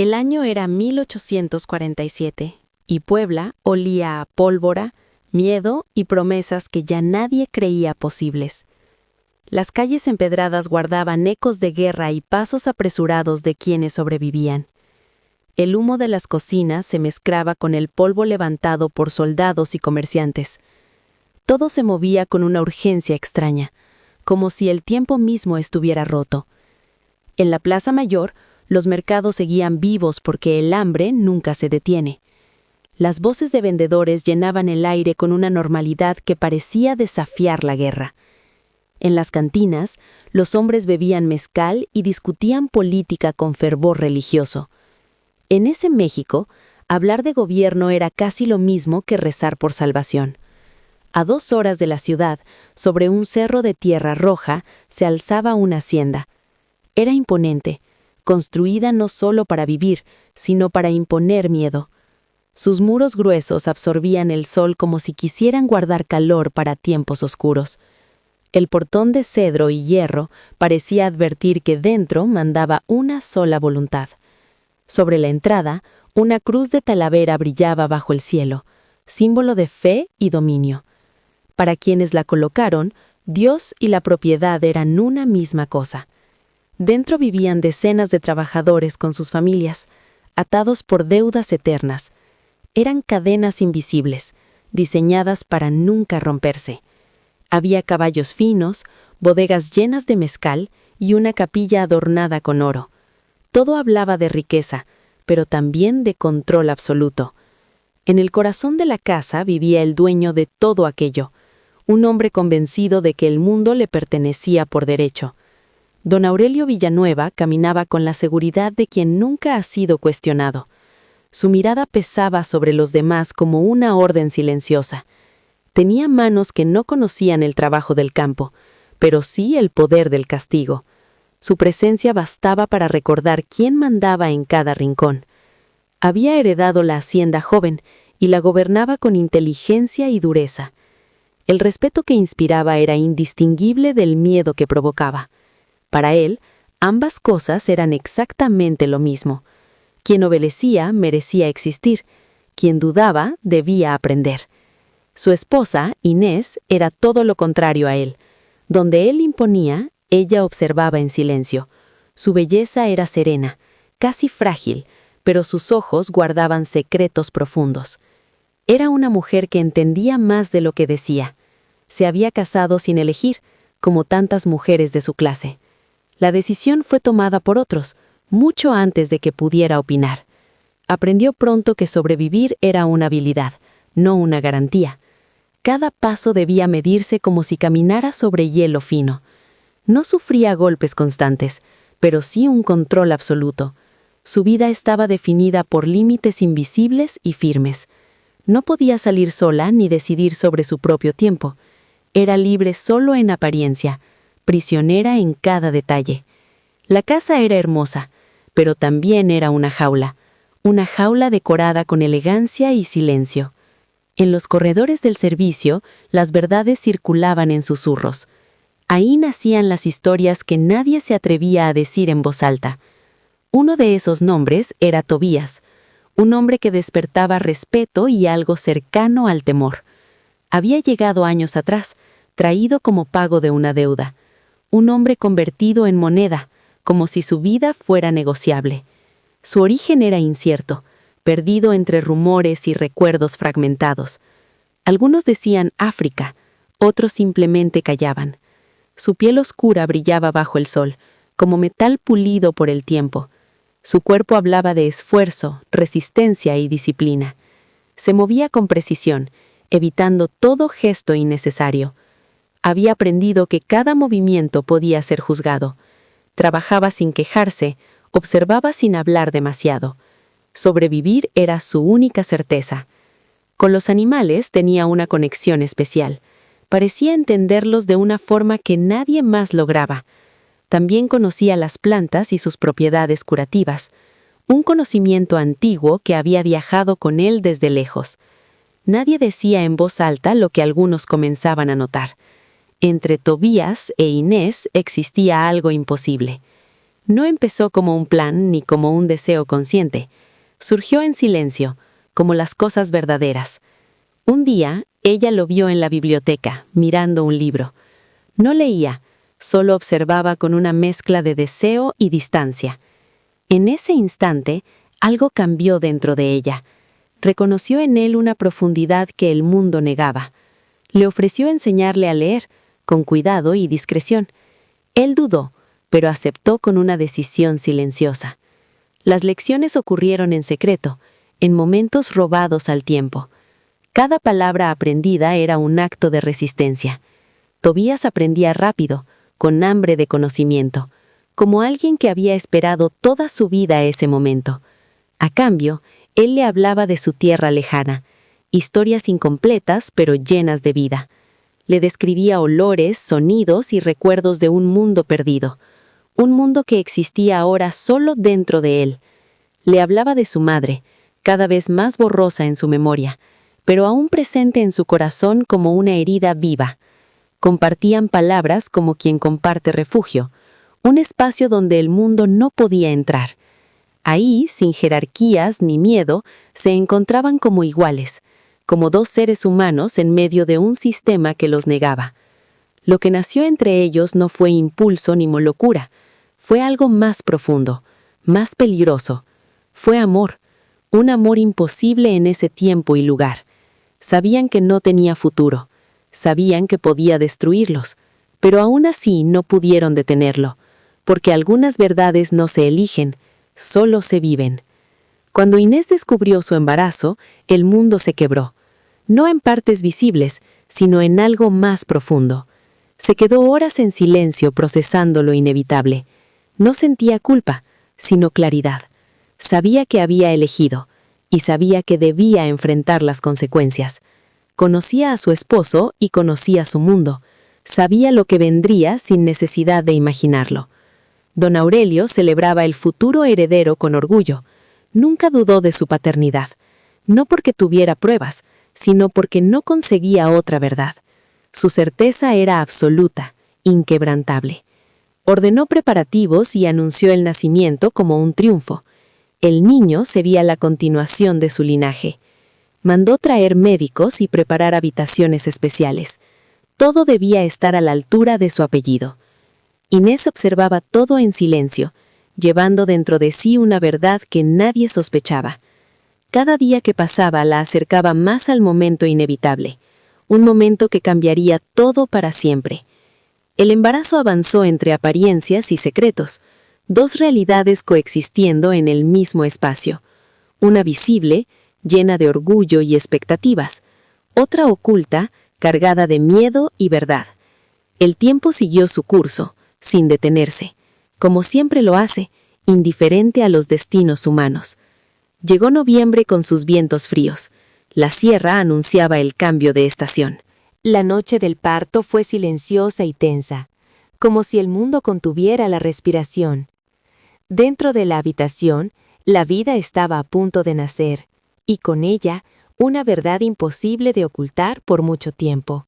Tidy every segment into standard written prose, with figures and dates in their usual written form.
El año era 1847 y Puebla olía a pólvora, miedo y promesas que ya nadie creía posibles. Las calles empedradas guardaban ecos de guerra y pasos apresurados de quienes sobrevivían. El humo de las cocinas se mezclaba con el polvo levantado por soldados y comerciantes. Todo se movía con una urgencia extraña, como si el tiempo mismo estuviera roto. En la Plaza Mayor, los mercados seguían vivos porque el hambre nunca se detiene. Las voces de vendedores llenaban el aire con una normalidad que parecía desafiar la guerra. En las cantinas, los hombres bebían mezcal y discutían política con fervor religioso. En ese México, hablar de gobierno era casi lo mismo que rezar por salvación. A 2 horas de la ciudad, sobre un cerro de tierra roja, se alzaba una hacienda. Era imponente, construida no solo para vivir, sino para imponer miedo. Sus muros gruesos absorbían el sol como si quisieran guardar calor para tiempos oscuros. El portón de cedro y hierro parecía advertir que dentro mandaba una sola voluntad. Sobre la entrada, una cruz de talavera brillaba bajo el cielo, símbolo de fe y dominio. Para quienes la colocaron, Dios y la propiedad eran una misma cosa. Dentro vivían decenas de trabajadores con sus familias, atados por deudas eternas. Eran cadenas invisibles, diseñadas para nunca romperse. Había caballos finos, bodegas llenas de mezcal y una capilla adornada con oro. Todo hablaba de riqueza, pero también de control absoluto. En el corazón de la casa vivía el dueño de todo aquello, un hombre convencido de que el mundo le pertenecía por derecho. Don Aurelio Villanueva caminaba con la seguridad de quien nunca ha sido cuestionado. Su mirada pesaba sobre los demás como una orden silenciosa. Tenía manos que no conocían el trabajo del campo, pero sí el poder del castigo. Su presencia bastaba para recordar quién mandaba en cada rincón. Había heredado la hacienda joven y la gobernaba con inteligencia y dureza. El respeto que inspiraba era indistinguible del miedo que provocaba. Para él, ambas cosas eran exactamente lo mismo. Quien obedecía merecía existir, quien dudaba debía aprender. Su esposa, Inés, era todo lo contrario a él. Donde él imponía, ella observaba en silencio. Su belleza era serena, casi frágil, pero sus ojos guardaban secretos profundos. Era una mujer que entendía más de lo que decía. Se había casado sin elegir, como tantas mujeres de su clase. La decisión fue tomada por otros, mucho antes de que pudiera opinar. Aprendió pronto que sobrevivir era una habilidad, no una garantía. Cada paso debía medirse como si caminara sobre hielo fino. No sufría golpes constantes, pero sí un control absoluto. Su vida estaba definida por límites invisibles y firmes. No podía salir sola ni decidir sobre su propio tiempo. Era libre solo en apariencia, prisionera en cada detalle. La casa era hermosa, pero también era una jaula decorada con elegancia y silencio. En los corredores del servicio, las verdades circulaban en susurros. Ahí nacían las historias que nadie se atrevía a decir en voz alta. Uno de esos nombres era Tobías, un hombre que despertaba respeto y algo cercano al temor. Había llegado años atrás, traído como pago de una deuda. Un hombre convertido en moneda, como si su vida fuera negociable. Su origen era incierto, perdido entre rumores y recuerdos fragmentados. Algunos decían África, otros simplemente callaban. Su piel oscura brillaba bajo el sol, como metal pulido por el tiempo. Su cuerpo hablaba de esfuerzo, resistencia y disciplina. Se movía con precisión, evitando todo gesto innecesario. Había aprendido que cada movimiento podía ser juzgado. Trabajaba sin quejarse, observaba sin hablar demasiado. Sobrevivir era su única certeza. Con los animales tenía una conexión especial. Parecía entenderlos de una forma que nadie más lograba. También conocía las plantas y sus propiedades curativas, un conocimiento antiguo que había viajado con él desde lejos. Nadie decía en voz alta lo que algunos comenzaban a notar. Entre Tobías e Inés existía algo imposible. No empezó como un plan ni como un deseo consciente. Surgió en silencio, como las cosas verdaderas. Un día, ella lo vio en la biblioteca, mirando un libro. No leía, solo observaba con una mezcla de deseo y distancia. En ese instante, algo cambió dentro de ella. Reconoció en él una profundidad que el mundo negaba. Le ofreció enseñarle a leer, con cuidado y discreción. Él dudó, pero aceptó con una decisión silenciosa. Las lecciones ocurrieron en secreto, en momentos robados al tiempo. Cada palabra aprendida era un acto de resistencia. Tobías aprendía rápido, con hambre de conocimiento, como alguien que había esperado toda su vida ese momento. A cambio, él le hablaba de su tierra lejana, historias incompletas pero llenas de vida. Le describía olores, sonidos y recuerdos de un mundo perdido, un mundo que existía ahora solo dentro de él. Le hablaba de su madre, cada vez más borrosa en su memoria, pero aún presente en su corazón como una herida viva. Compartían palabras como quien comparte refugio, un espacio donde el mundo no podía entrar. Ahí, sin jerarquías ni miedo, se encontraban como iguales, como dos seres humanos en medio de un sistema que los negaba. Lo que nació entre ellos no fue impulso ni locura, fue algo más profundo, más peligroso. Fue amor, un amor imposible en ese tiempo y lugar. Sabían que no tenía futuro, sabían que podía destruirlos, pero aún así no pudieron detenerlo, porque algunas verdades no se eligen, solo se viven. Cuando Inés descubrió su embarazo, el mundo se quebró, no en partes visibles, sino en algo más profundo. Se quedó horas en silencio procesando lo inevitable. No sentía culpa, sino claridad. Sabía que había elegido, y sabía que debía enfrentar las consecuencias. Conocía a su esposo y conocía su mundo. Sabía lo que vendría sin necesidad de imaginarlo. Don Aurelio celebraba el futuro heredero con orgullo. Nunca dudó de su paternidad, no porque tuviera pruebas, sino porque no conseguía otra verdad. Su certeza era absoluta, inquebrantable. Ordenó preparativos y anunció el nacimiento como un triunfo. El niño sería la continuación de su linaje. Mandó traer médicos y preparar habitaciones especiales. Todo debía estar a la altura de su apellido. Inés observaba todo en silencio, llevando dentro de sí una verdad que nadie sospechaba. Cada día que pasaba la acercaba más al momento inevitable, un momento que cambiaría todo para siempre. El embarazo avanzó entre apariencias y secretos, dos realidades coexistiendo en el mismo espacio, una visible, llena de orgullo y expectativas, otra oculta, cargada de miedo y verdad. El tiempo siguió su curso, sin detenerse, como siempre lo hace, indiferente a los destinos humanos. Llegó noviembre con sus vientos fríos. La sierra anunciaba el cambio de estación. La noche del parto fue silenciosa y tensa, como si el mundo contuviera la respiración. Dentro de la habitación, la vida estaba a punto de nacer, y con ella, una verdad imposible de ocultar por mucho tiempo.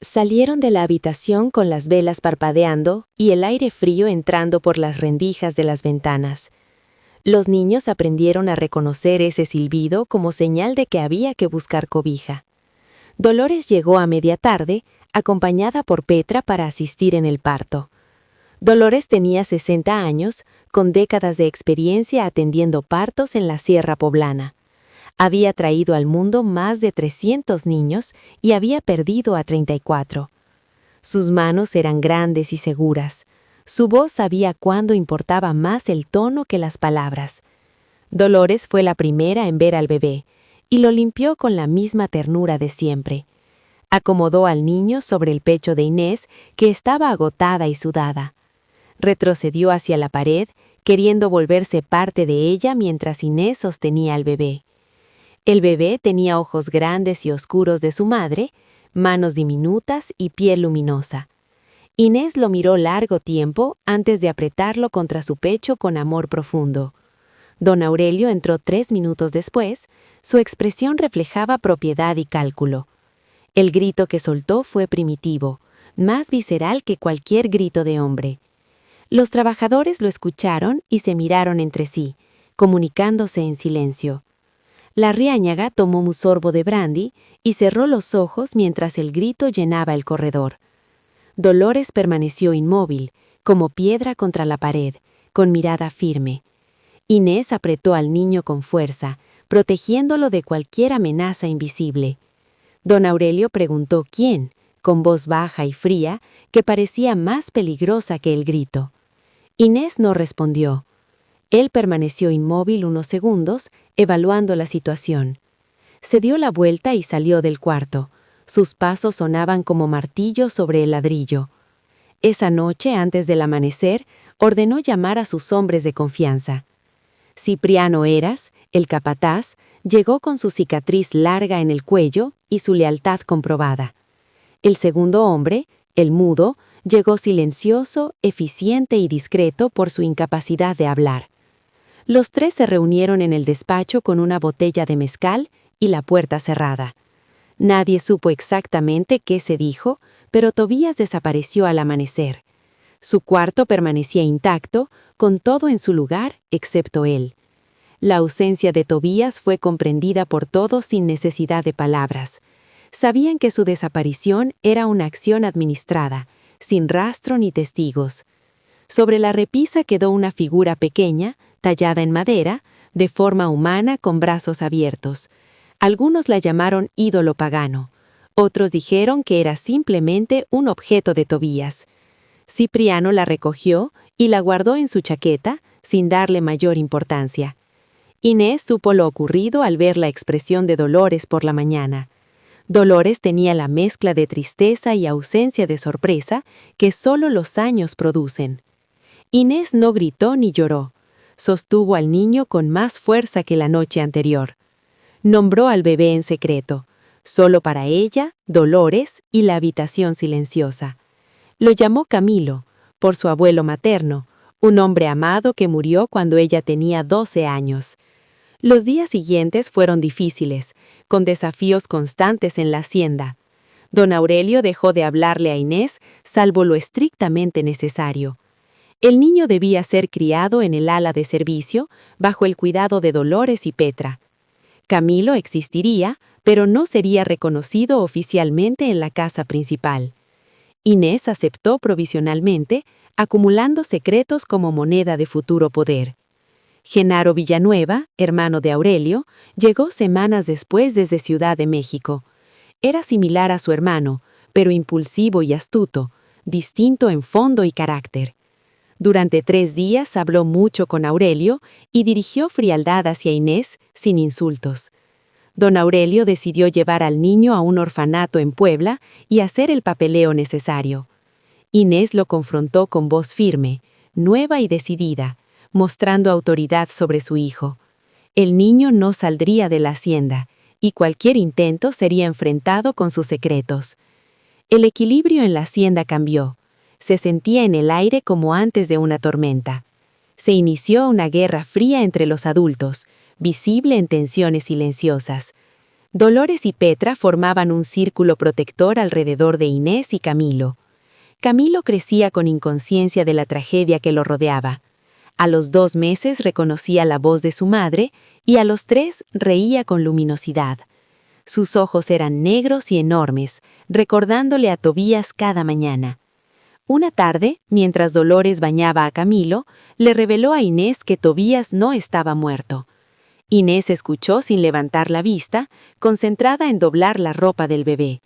Salieron de la habitación con las velas parpadeando y el aire frío entrando por las rendijas de las ventanas. Los niños aprendieron a reconocer ese silbido como señal de que había que buscar cobija. Dolores llegó a media tarde, acompañada por Petra para asistir en el parto. Dolores tenía 60 años, con décadas de experiencia atendiendo partos en la Sierra Poblana. Había traído al mundo más de 300 niños y había perdido a 34. Sus manos eran grandes y seguras. Su voz sabía cuándo importaba más el tono que las palabras. Dolores fue la primera en ver al bebé, y lo limpió con la misma ternura de siempre. Acomodó al niño sobre el pecho de Inés, que estaba agotada y sudada. Retrocedió hacia la pared, queriendo volverse parte de ella mientras Inés sostenía al bebé. El bebé tenía ojos grandes y oscuros de su madre, manos diminutas y piel luminosa. Inés lo miró largo tiempo antes de apretarlo contra su pecho con amor profundo. Don Aurelio entró 3 minutos después. Su expresión reflejaba propiedad y cálculo. El grito que soltó fue primitivo, más visceral que cualquier grito de hombre. Los trabajadores lo escucharon y se miraron entre sí, comunicándose en silencio. Larriáñaga tomó un sorbo de brandy y cerró los ojos mientras el grito llenaba el corredor. Dolores permaneció inmóvil, como piedra contra la pared, con mirada firme. Inés apretó al niño con fuerza, protegiéndolo de cualquier amenaza invisible. Don Aurelio preguntó quién, con voz baja y fría, que parecía más peligrosa que el grito. Inés no respondió. Él permaneció inmóvil unos segundos, evaluando la situación. Se dio la vuelta y salió del cuarto. Sus pasos sonaban como martillos sobre el ladrillo. Esa noche, antes del amanecer, ordenó llamar a sus hombres de confianza. Cipriano Eras, el capataz, llegó con su cicatriz larga en el cuello y su lealtad comprobada. El segundo hombre, el mudo, llegó silencioso, eficiente y discreto por su incapacidad de hablar. Los tres se reunieron en el despacho con una botella de mezcal y la puerta cerrada. Nadie supo exactamente qué se dijo, pero Tobías desapareció al amanecer. Su cuarto permanecía intacto, con todo en su lugar, excepto él. La ausencia de Tobías fue comprendida por todos sin necesidad de palabras. Sabían que su desaparición era una acción administrada, sin rastro ni testigos. Sobre la repisa quedó una figura pequeña, tallada en madera, de forma humana con brazos abiertos. Algunos la llamaron ídolo pagano. Otros dijeron que era simplemente un objeto de Tobías. Cipriano la recogió y la guardó en su chaqueta, sin darle mayor importancia. Inés supo lo ocurrido al ver la expresión de Dolores por la mañana. Dolores tenía la mezcla de tristeza y ausencia de sorpresa que solo los años producen. Inés no gritó ni lloró. Sostuvo al niño con más fuerza que la noche anterior. Nombró al bebé en secreto, solo para ella, Dolores y la habitación silenciosa. Lo llamó Camilo, por su abuelo materno, un hombre amado que murió cuando ella tenía 12 años. Los días siguientes fueron difíciles, con desafíos constantes en la hacienda. Don Aurelio dejó de hablarle a Inés, salvo lo estrictamente necesario. El niño debía ser criado en el ala de servicio, bajo el cuidado de Dolores y Petra. Camilo existiría, pero no sería reconocido oficialmente en la casa principal. Inés aceptó provisionalmente, acumulando secretos como moneda de futuro poder. Genaro Villanueva, hermano de Aurelio, llegó semanas después desde Ciudad de México. Era similar a su hermano, pero impulsivo y astuto, distinto en fondo y carácter. Durante 3 días habló mucho con Aurelio y dirigió frialdad hacia Inés, sin insultos. Don Aurelio decidió llevar al niño a un orfanato en Puebla y hacer el papeleo necesario. Inés lo confrontó con voz firme, nueva y decidida, mostrando autoridad sobre su hijo. El niño no saldría de la hacienda, y cualquier intento sería enfrentado con sus secretos. El equilibrio en la hacienda cambió. Se sentía en el aire como antes de una tormenta. Se inició una guerra fría entre los adultos, visible en tensiones silenciosas. Dolores y Petra formaban un círculo protector alrededor de Inés y Camilo. Camilo crecía con inconsciencia de la tragedia que lo rodeaba. A los 2 meses reconocía la voz de su madre y a los 3 reía con luminosidad. Sus ojos eran negros y enormes, recordándole a Tobías cada mañana. Una tarde, mientras Dolores bañaba a Camilo, le reveló a Inés que Tobías no estaba muerto. Inés escuchó sin levantar la vista, concentrada en doblar la ropa del bebé.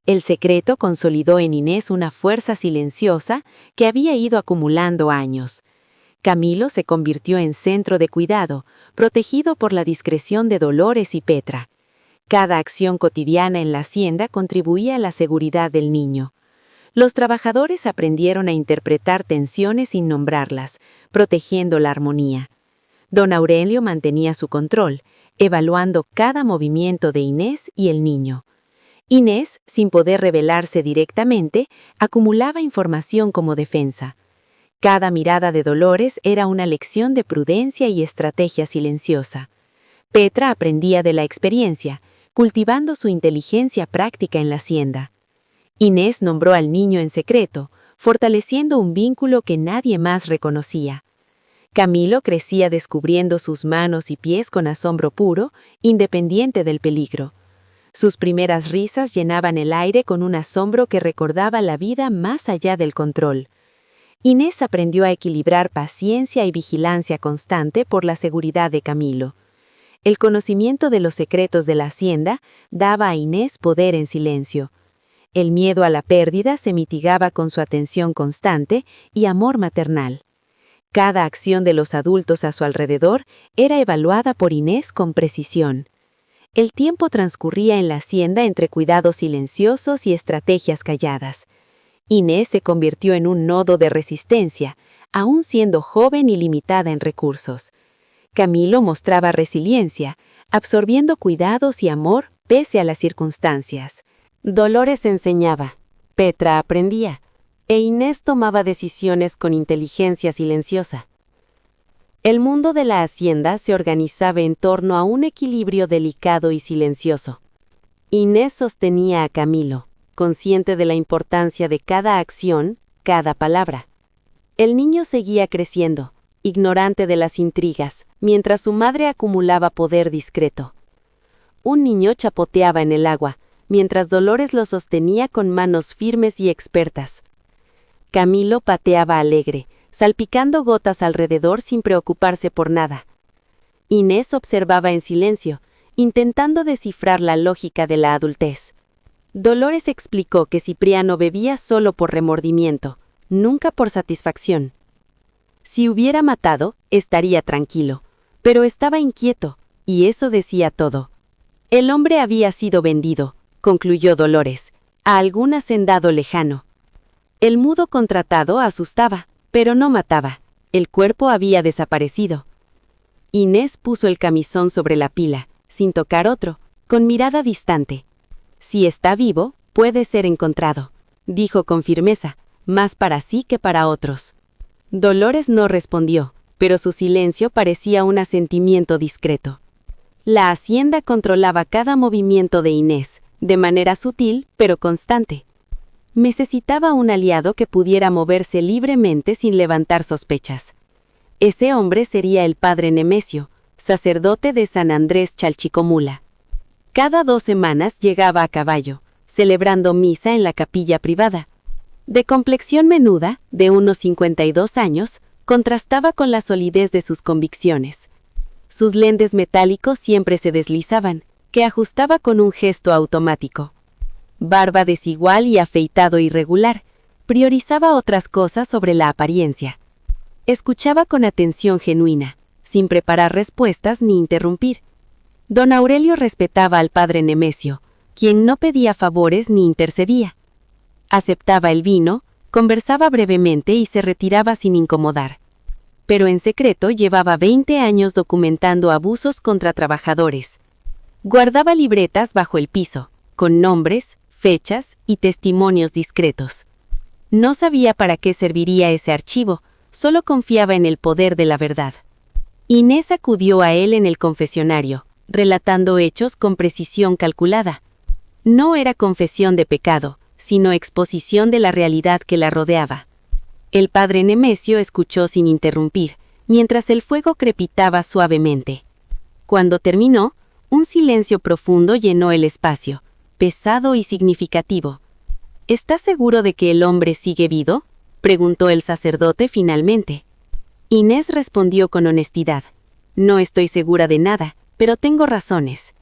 El secreto consolidó en Inés una fuerza silenciosa que había ido acumulando años. Camilo se convirtió en centro de cuidado, protegido por la discreción de Dolores y Petra. Cada acción cotidiana en la hacienda contribuía a la seguridad del niño. Los trabajadores aprendieron a interpretar tensiones sin nombrarlas, protegiendo la armonía. Don Aurelio mantenía su control, evaluando cada movimiento de Inés y el niño. Inés, sin poder revelarse directamente, acumulaba información como defensa. Cada mirada de Dolores era una lección de prudencia y estrategia silenciosa. Petra aprendía de la experiencia, cultivando su inteligencia práctica en la hacienda. Inés nombró al niño en secreto, fortaleciendo un vínculo que nadie más reconocía. Camilo crecía descubriendo sus manos y pies con asombro puro, independiente del peligro. Sus primeras risas llenaban el aire con un asombro que recordaba la vida más allá del control. Inés aprendió a equilibrar paciencia y vigilancia constante por la seguridad de Camilo. El conocimiento de los secretos de la hacienda daba a Inés poder en silencio. El miedo a la pérdida se mitigaba con su atención constante y amor maternal. Cada acción de los adultos a su alrededor era evaluada por Inés con precisión. El tiempo transcurría en la hacienda entre cuidados silenciosos y estrategias calladas. Inés se convirtió en un nodo de resistencia, aún siendo joven y limitada en recursos. Camilo mostraba resiliencia, absorbiendo cuidados y amor pese a las circunstancias. Dolores enseñaba, Petra aprendía, e Inés tomaba decisiones con inteligencia silenciosa. El mundo de la hacienda se organizaba en torno a un equilibrio delicado y silencioso. Inés sostenía a Camilo, consciente de la importancia de cada acción, cada palabra. El niño seguía creciendo, ignorante de las intrigas, mientras su madre acumulaba poder discreto. Un niño chapoteaba en el agua, mientras Dolores lo sostenía con manos firmes y expertas. Camilo pateaba alegre, salpicando gotas alrededor sin preocuparse por nada. Inés observaba en silencio, intentando descifrar la lógica de la adultez. Dolores explicó que Cipriano bebía solo por remordimiento, nunca por satisfacción. Si hubiera matado, estaría tranquilo, pero estaba inquieto, y eso decía todo. El hombre había sido vendido, concluyó Dolores, a algún hacendado lejano. El mudo contratado asustaba, pero no mataba. El cuerpo había desaparecido. Inés puso el camisón sobre la pila, sin tocar otro, con mirada distante. Si está vivo, puede ser encontrado, dijo con firmeza, más para sí que para otros. Dolores no respondió, pero su silencio parecía un asentimiento discreto. La hacienda controlaba cada movimiento de Inés, de manera sutil pero constante. Necesitaba un aliado que pudiera moverse libremente sin levantar sospechas. Ese hombre sería el padre Nemesio, sacerdote de San Andrés Chalchicomula. Cada 2 semanas llegaba a caballo, celebrando misa en la capilla privada. De complexión menuda, de unos 52 años, contrastaba con la solidez de sus convicciones. Sus lentes metálicos siempre se deslizaban, que ajustaba con un gesto automático. Barba desigual y afeitado irregular, priorizaba otras cosas sobre la apariencia. Escuchaba con atención genuina, sin preparar respuestas ni interrumpir. Don Aurelio respetaba al padre Nemesio, quien no pedía favores ni intercedía. Aceptaba el vino, conversaba brevemente y se retiraba sin incomodar. Pero en secreto llevaba 20 años documentando abusos contra trabajadores. Guardaba libretas bajo el piso, con nombres, fechas y testimonios discretos. No sabía para qué serviría ese archivo, solo confiaba en el poder de la verdad. Inés acudió a él en el confesionario, relatando hechos con precisión calculada. No era confesión de pecado, sino exposición de la realidad que la rodeaba. El padre Nemesio escuchó sin interrumpir, mientras el fuego crepitaba suavemente. Cuando terminó, un silencio profundo llenó el espacio, pesado y significativo. ¿Estás seguro de que el hombre sigue vivo?, preguntó el sacerdote finalmente. Inés respondió con honestidad. No estoy segura de nada, pero tengo razones.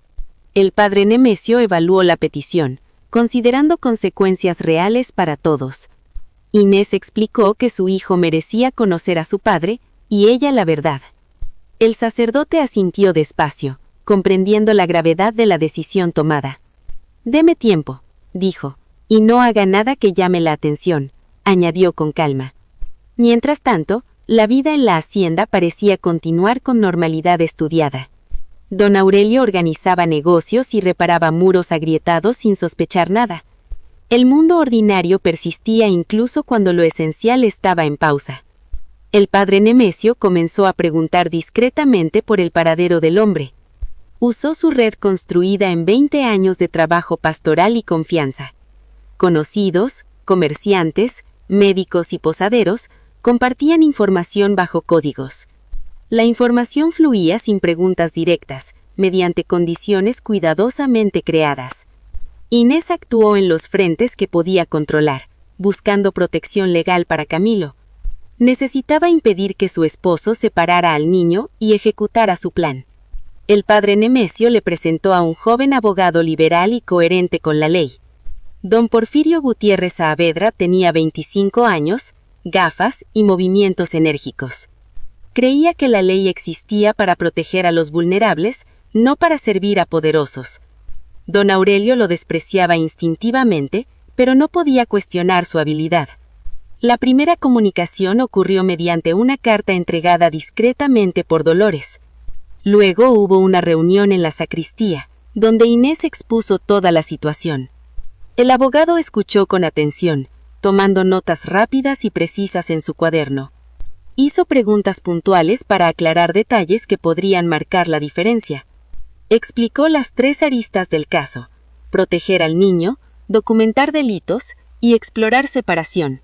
El padre Nemesio evaluó la petición, considerando consecuencias reales para todos. Inés explicó que su hijo merecía conocer a su padre, y ella la verdad. El sacerdote asintió despacio, comprendiendo la gravedad de la decisión tomada. «Deme tiempo», dijo, «y no haga nada que llame la atención», añadió con calma. Mientras tanto, la vida en la hacienda parecía continuar con normalidad estudiada. Don Aurelio organizaba negocios y reparaba muros agrietados sin sospechar nada. El mundo ordinario persistía incluso cuando lo esencial estaba en pausa. El padre Nemesio comenzó a preguntar discretamente por el paradero del hombre. Usó su red construida en 20 años de trabajo pastoral y confianza. Conocidos, comerciantes, médicos y posaderos compartían información bajo códigos. La información fluía sin preguntas directas, mediante condiciones cuidadosamente creadas. Inés actuó en los frentes que podía controlar, buscando protección legal para Camilo. Necesitaba impedir que su esposo separara al niño y ejecutara su plan. El padre Nemesio le presentó a un joven abogado liberal y coherente con la ley. Don Porfirio Gutiérrez Saavedra tenía 25 años, gafas y movimientos enérgicos. Creía que la ley existía para proteger a los vulnerables, no para servir a poderosos. Don Aurelio lo despreciaba instintivamente, pero no podía cuestionar su habilidad. La primera comunicación ocurrió mediante una carta entregada discretamente por Dolores. Luego hubo una reunión en la sacristía, donde Inés expuso toda la situación. El abogado escuchó con atención, tomando notas rápidas y precisas en su cuaderno. Hizo preguntas puntuales para aclarar detalles que podrían marcar la diferencia. Explicó las 3 aristas del caso: proteger al niño, documentar delitos y explorar separación.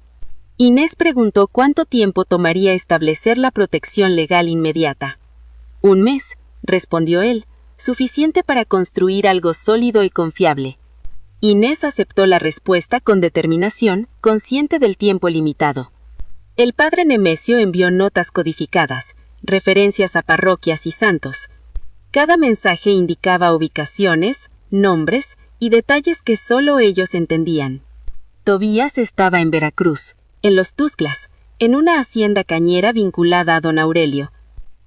Inés preguntó cuánto tiempo tomaría establecer la protección legal inmediata. 1 mes, respondió él, suficiente para construir algo sólido y confiable. Inés aceptó la respuesta con determinación, consciente del tiempo limitado. El padre Nemesio envió notas codificadas, referencias a parroquias y santos. Cada mensaje indicaba ubicaciones, nombres y detalles que solo ellos entendían. Tobías estaba en Veracruz, en Los Tuxtlas, en una hacienda cañera vinculada a don Aurelio.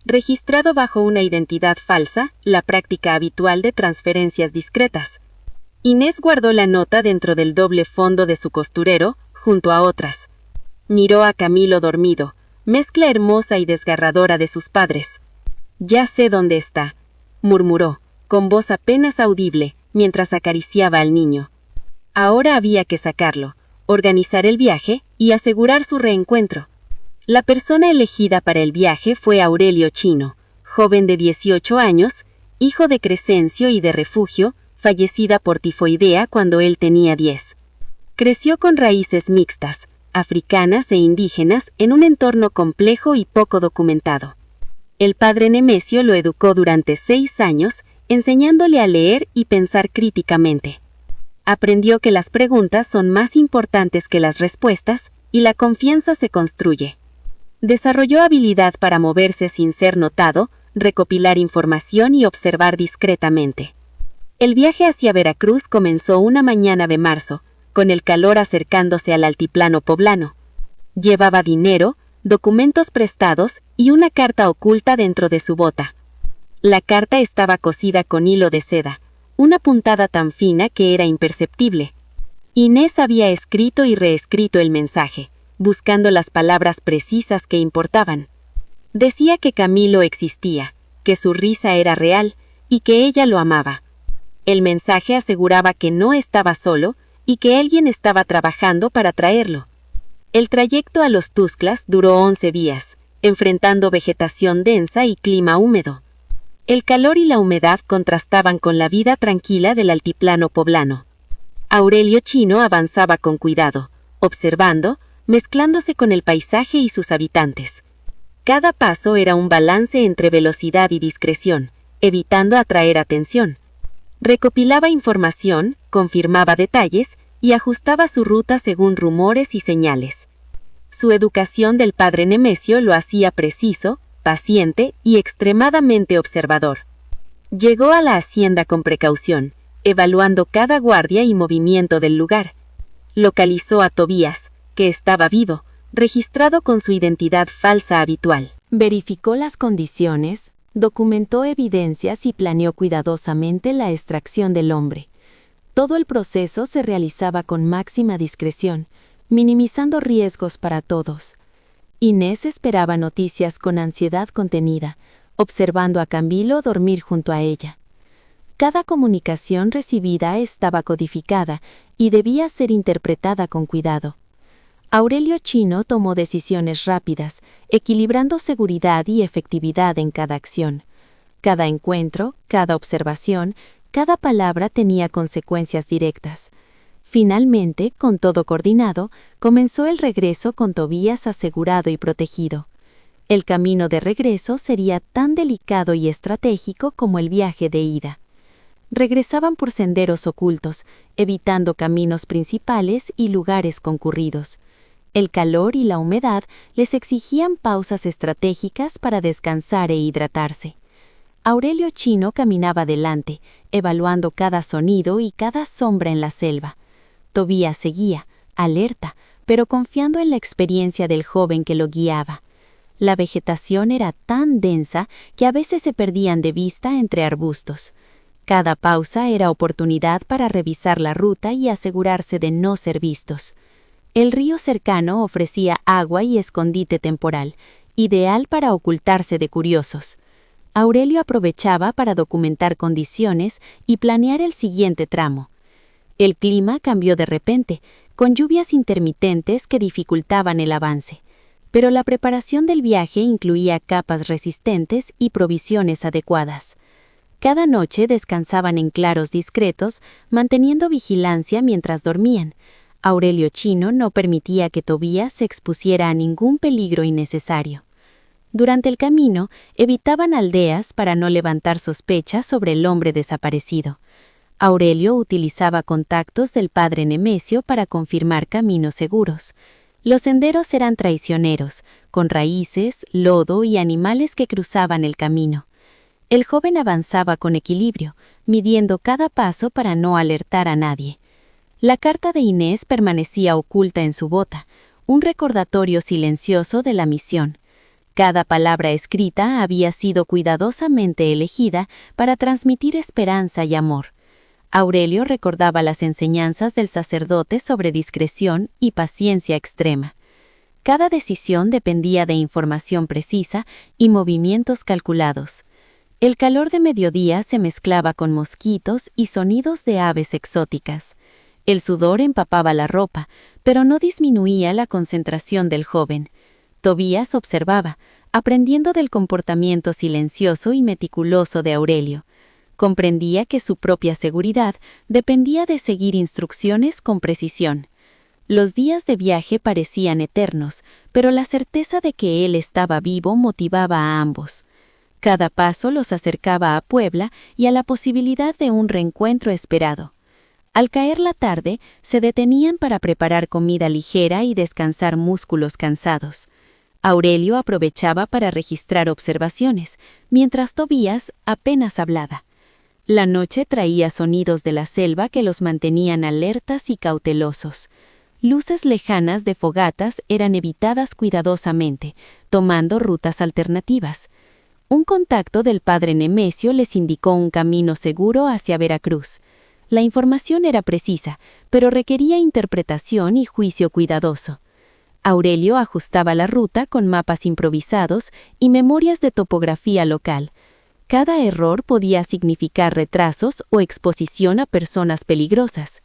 Registrado bajo una identidad falsa, la práctica habitual de transferencias discretas. Inés guardó la nota dentro del doble fondo de su costurero, junto a otras. Miró a Camilo dormido, mezcla hermosa y desgarradora de sus padres. «Ya sé dónde está», murmuró, con voz apenas audible, mientras acariciaba al niño. Ahora había que sacarlo, organizar el viaje y asegurar su reencuentro. La persona elegida para el viaje fue Aurelio Chino, joven de 18 años, hijo de Crescencio y de Refugio, fallecida por tifoidea cuando él tenía 10. Creció con raíces mixtas, africanas e indígenas, en un entorno complejo y poco documentado. El padre Nemesio lo educó durante 6 años, enseñándole a leer y pensar críticamente. Aprendió que las preguntas son más importantes que las respuestas, y la confianza se construye. Desarrolló habilidad para moverse sin ser notado, recopilar información y observar discretamente. El viaje hacia Veracruz comenzó una mañana de marzo, con el calor acercándose al altiplano poblano. Llevaba dinero, documentos prestados y una carta oculta dentro de su bota. La carta estaba cosida con hilo de seda, una puntada tan fina que era imperceptible. Inés había escrito y reescrito el mensaje, buscando las palabras precisas que importaban. Decía que Camilo existía, que su risa era real y que ella lo amaba. El mensaje aseguraba que no estaba solo y que alguien estaba trabajando para traerlo. El trayecto a Los Tuxtlas duró 11 días, enfrentando vegetación densa y clima húmedo. El calor y la humedad contrastaban con la vida tranquila del altiplano poblano. Aurelio Chino avanzaba con cuidado, observando, mezclándose con el paisaje y sus habitantes. Cada paso era un balance entre velocidad y discreción, evitando atraer atención. Recopilaba información, confirmaba detalles y ajustaba su ruta según rumores y señales. Su educación del padre Nemesio lo hacía preciso, paciente y extremadamente observador. Llegó a la hacienda con precaución, evaluando cada guardia y movimiento del lugar. Localizó a Tobías, que estaba vivo, registrado con su identidad falsa habitual. Verificó las condiciones, documentó evidencias y planeó cuidadosamente la extracción del hombre. Todo el proceso se realizaba con máxima discreción, minimizando riesgos para todos. Inés esperaba noticias con ansiedad contenida, observando a Camilo dormir junto a ella. Cada comunicación recibida estaba codificada y debía ser interpretada con cuidado. Aurelio Chino tomó decisiones rápidas, equilibrando seguridad y efectividad en cada acción. Cada encuentro, cada observación, cada palabra tenía consecuencias directas. Finalmente, con todo coordinado, comenzó el regreso con Tobías asegurado y protegido. El camino de regreso sería tan delicado y estratégico como el viaje de ida. Regresaban por senderos ocultos, evitando caminos principales y lugares concurridos. El calor y la humedad les exigían pausas estratégicas para descansar e hidratarse. Aurelio Chino caminaba delante, evaluando cada sonido y cada sombra en la selva. Tobías seguía, alerta, pero confiando en la experiencia del joven que lo guiaba. La vegetación era tan densa que a veces se perdían de vista entre arbustos. Cada pausa era oportunidad para revisar la ruta y asegurarse de no ser vistos. El río cercano ofrecía agua y escondite temporal, ideal para ocultarse de curiosos. Aurelio aprovechaba para documentar condiciones y planear el siguiente tramo. El clima cambió de repente, con lluvias intermitentes que dificultaban el avance, pero la preparación del viaje incluía capas resistentes y provisiones adecuadas. Cada noche descansaban en claros discretos, manteniendo vigilancia mientras dormían. Aurelio Chino no permitía que Tobías se expusiera a ningún peligro innecesario. Durante el camino, evitaban aldeas para no levantar sospechas sobre el hombre desaparecido. Aurelio utilizaba contactos del padre Nemesio para confirmar caminos seguros. Los senderos eran traicioneros, con raíces, lodo y animales que cruzaban el camino. El joven avanzaba con equilibrio, midiendo cada paso para no alertar a nadie. La carta de Inés permanecía oculta en su bota, un recordatorio silencioso de la misión. Cada palabra escrita había sido cuidadosamente elegida para transmitir esperanza y amor. Aurelio recordaba las enseñanzas del sacerdote sobre discreción y paciencia extrema. Cada decisión dependía de información precisa y movimientos calculados. El calor de mediodía se mezclaba con mosquitos y sonidos de aves exóticas. El sudor empapaba la ropa, pero no disminuía la concentración del joven. Tobías observaba, aprendiendo del comportamiento silencioso y meticuloso de Aurelio. Comprendía que su propia seguridad dependía de seguir instrucciones con precisión. Los días de viaje parecían eternos, pero la certeza de que él estaba vivo motivaba a ambos. Cada paso los acercaba a Puebla y a la posibilidad de un reencuentro esperado. Al caer la tarde, se detenían para preparar comida ligera y descansar músculos cansados. Aurelio aprovechaba para registrar observaciones, mientras Tobías apenas hablaba. La noche traía sonidos de la selva que los mantenían alertas y cautelosos. Luces lejanas de fogatas eran evitadas cuidadosamente, tomando rutas alternativas. Un contacto del padre Nemesio les indicó un camino seguro hacia Veracruz. La información era precisa, pero requería interpretación y juicio cuidadoso. Aurelio ajustaba la ruta con mapas improvisados y memorias de topografía local. Cada error podía significar retrasos o exposición a personas peligrosas.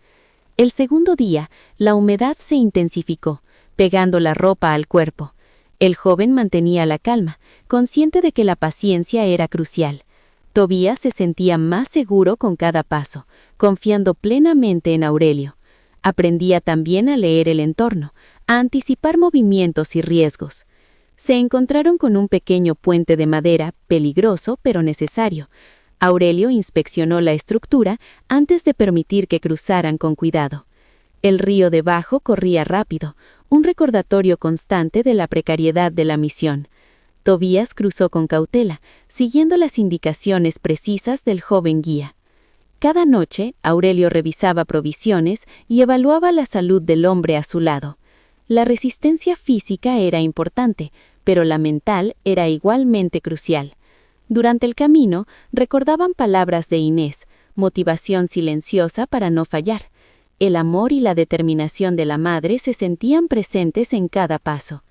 El segundo día, la humedad se intensificó, pegando la ropa al cuerpo. El joven mantenía la calma, consciente de que la paciencia era crucial. Tobías se sentía más seguro con cada paso, confiando plenamente en Aurelio. Aprendía también a leer el entorno, a anticipar movimientos y riesgos. Se encontraron con un pequeño puente de madera, peligroso pero necesario. Aurelio inspeccionó la estructura antes de permitir que cruzaran con cuidado. El río debajo corría rápido, un recordatorio constante de la precariedad de la misión. Tobías cruzó con cautela, siguiendo las indicaciones precisas del joven guía. Cada noche, Aurelio revisaba provisiones y evaluaba la salud del hombre a su lado. La resistencia física era importante, pero la mental era igualmente crucial. Durante el camino, recordaban palabras de Inés, motivación silenciosa para no fallar. El amor y la determinación de la madre se sentían presentes en cada paso.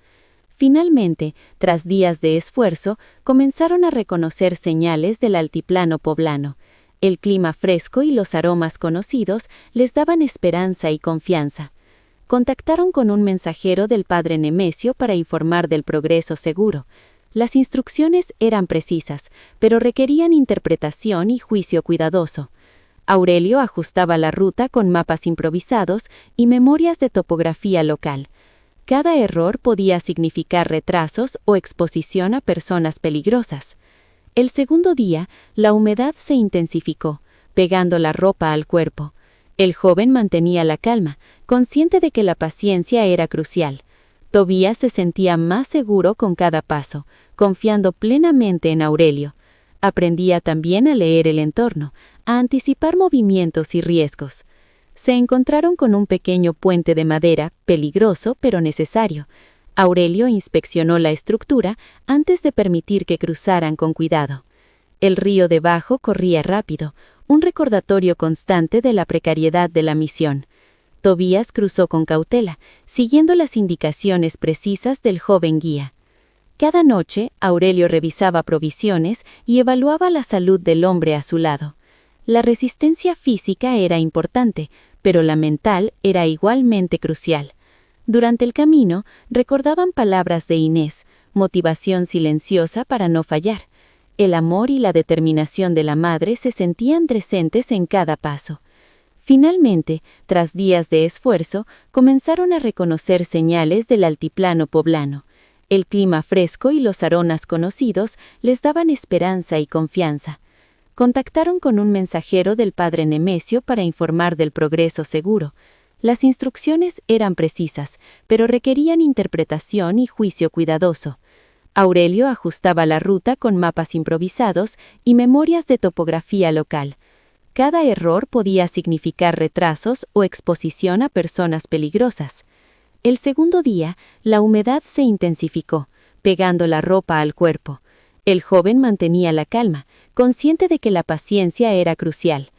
Finalmente, tras días de esfuerzo, comenzaron a reconocer señales del altiplano poblano. El clima fresco y los aromas conocidos les daban esperanza y confianza. Contactaron con un mensajero del padre Nemesio para informar del progreso seguro. Las instrucciones eran precisas, pero requerían interpretación y juicio cuidadoso. Aurelio ajustaba la ruta con mapas improvisados y memorias de topografía local. Cada error podía significar retrasos o exposición a personas peligrosas. El segundo día, la humedad se intensificó, pegando la ropa al cuerpo. El joven mantenía la calma, consciente de que la paciencia era crucial. Tobías se sentía más seguro con cada paso, confiando plenamente en Aurelio. Aprendía también a leer el entorno, a anticipar movimientos y riesgos. Se encontraron con un pequeño puente de madera, peligroso pero necesario. Aurelio inspeccionó la estructura antes de permitir que cruzaran con cuidado. El río debajo corría rápido, un recordatorio constante de la precariedad de la misión. Tobías cruzó con cautela, siguiendo las indicaciones precisas del joven guía. Cada noche, Aurelio revisaba provisiones y evaluaba la salud del hombre a su lado. La resistencia física era importante, pero la mental era igualmente crucial. Durante el camino, recordaban palabras de Inés, motivación silenciosa para no fallar. El amor y la determinación de la madre se sentían presentes en cada paso. Finalmente, tras días de esfuerzo, comenzaron a reconocer señales del altiplano poblano. El clima fresco y los aromas conocidos les daban esperanza y confianza. Contactaron con un mensajero del padre Nemesio para informar del progreso seguro. Las instrucciones eran precisas, pero requerían interpretación y juicio cuidadoso. Aurelio ajustaba la ruta con mapas improvisados y memorias de topografía local. Cada error podía significar retrasos o exposición a personas peligrosas. El segundo día, la humedad se intensificó, pegando la ropa al cuerpo. El joven mantenía la calma, consciente de que la paciencia era crucial.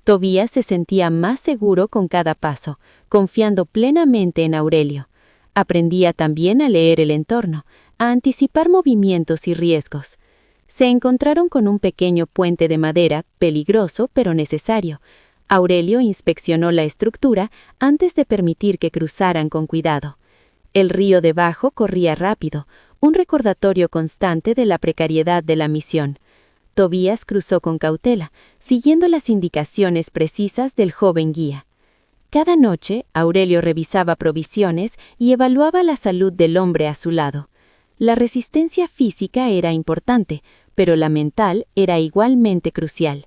Tobías se sentía más seguro con cada paso, confiando plenamente en Aurelio. Aprendía también a leer el entorno, a anticipar movimientos y riesgos. Se encontraron con un pequeño puente de madera, peligroso pero necesario. Aurelio inspeccionó la estructura antes de permitir que cruzaran con cuidado. El río debajo corría rápido, un recordatorio constante de la precariedad de la misión. Tobías cruzó con cautela, siguiendo las indicaciones precisas del joven guía. Cada noche, Aurelio revisaba provisiones y evaluaba la salud del hombre a su lado. La resistencia física era importante, pero la mental era igualmente crucial.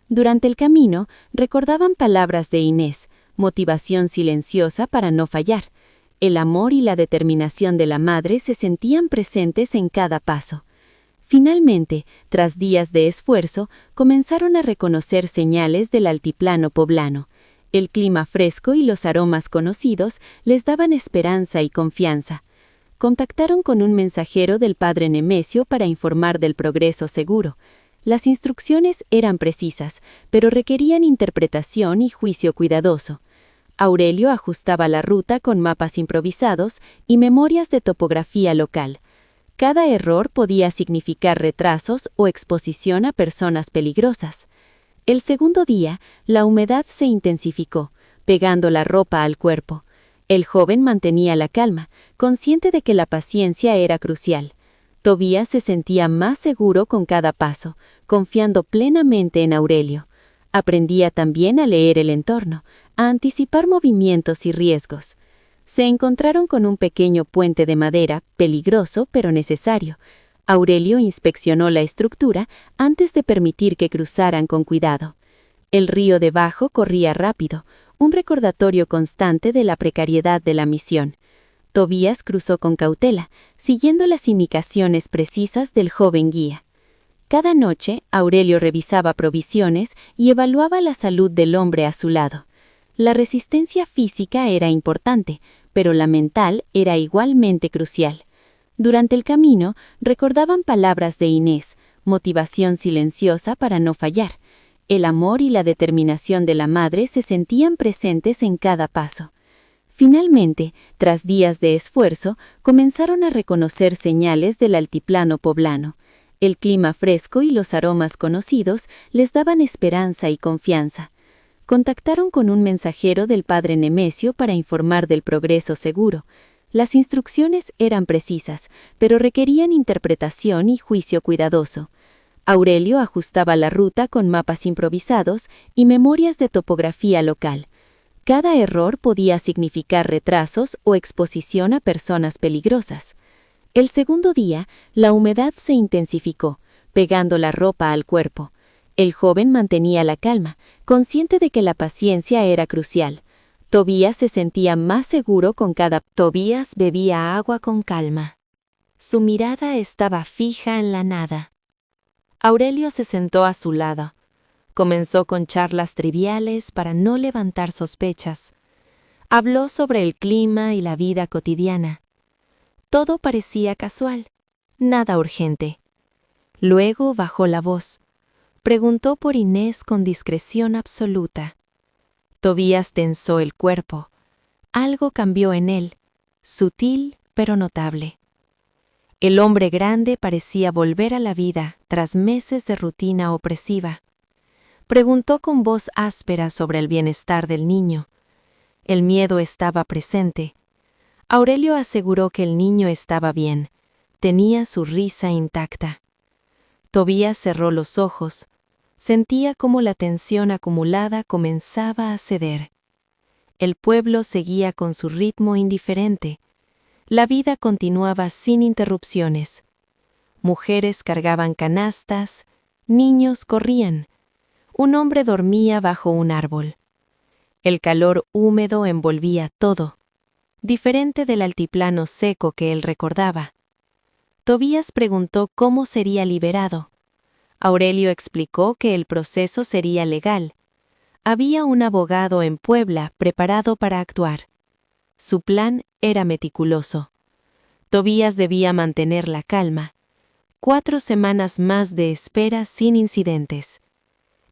Durante el camino, recordaban palabras de Inés, motivación silenciosa para no fallar. El amor y la determinación de la madre se sentían presentes en cada paso. Finalmente, tras días de esfuerzo, comenzaron a reconocer señales del altiplano poblano. El clima fresco y los aromas conocidos les daban esperanza y confianza. Contactaron con un mensajero del padre Nemesio para informar del progreso seguro. Las instrucciones eran precisas, pero requerían interpretación y juicio cuidadoso. Aurelio ajustaba la ruta con mapas improvisados y memorias de topografía local. Cada error podía significar retrasos o exposición a personas peligrosas. El segundo día, la humedad se intensificó, pegando la ropa al cuerpo. El joven mantenía la calma, consciente de que la paciencia era crucial. Tobías se sentía más seguro con cada paso, confiando plenamente en Aurelio. Aprendía también a leer el entorno, a anticipar movimientos y riesgos. Se encontraron con un pequeño puente de madera, peligroso pero necesario. Aurelio inspeccionó la estructura antes de permitir que cruzaran con cuidado. El río debajo corría rápido, un recordatorio constante de la precariedad de la misión. Tobías cruzó con cautela, siguiendo las indicaciones precisas del joven guía. Cada noche, Aurelio revisaba provisiones y evaluaba la salud del hombre a su lado. La resistencia física era importante, pero la mental era igualmente crucial. Durante el camino, recordaban palabras de Inés, motivación silenciosa para no fallar. El amor y la determinación de la madre se sentían presentes en cada paso. Finalmente, tras días de esfuerzo, comenzaron a reconocer señales del altiplano poblano. El clima fresco y los aromas conocidos les daban esperanza y confianza. Contactaron con un mensajero del padre Nemesio para informar del progreso seguro. Las instrucciones eran precisas, pero requerían interpretación y juicio cuidadoso. Aurelio ajustaba la ruta con mapas improvisados y memorias de topografía local. Cada error podía significar retrasos o exposición a personas peligrosas. El segundo día, la humedad se intensificó, pegando la ropa al cuerpo. El joven mantenía la calma, consciente de que la paciencia era crucial. Tobías se sentía más seguro con cada... Tobías bebía agua con calma. Su mirada estaba fija en la nada. Aurelio se sentó a su lado. Comenzó con charlas triviales para no levantar sospechas. Habló sobre el clima y la vida cotidiana. Todo parecía casual, nada urgente. Luego bajó la voz. Preguntó por Inés con discreción absoluta. Tobías tensó el cuerpo. Algo cambió en él, sutil pero notable. El hombre grande parecía volver a la vida tras meses de rutina opresiva. Preguntó con voz áspera sobre el bienestar del niño. El miedo estaba presente. Aurelio aseguró que el niño estaba bien. Tenía su risa intacta. Tobías cerró los ojos. Sentía cómo la tensión acumulada comenzaba a ceder. El pueblo seguía con su ritmo indiferente. La vida continuaba sin interrupciones. Mujeres cargaban canastas, niños corrían. Un hombre dormía bajo un árbol. El calor húmedo envolvía todo, diferente del altiplano seco que él recordaba. Tobías preguntó cómo sería liberado. Aurelio explicó que el proceso sería legal. Había un abogado en Puebla preparado para actuar. Su plan era meticuloso. Tobías debía mantener la calma. 4 semanas más de espera sin incidentes.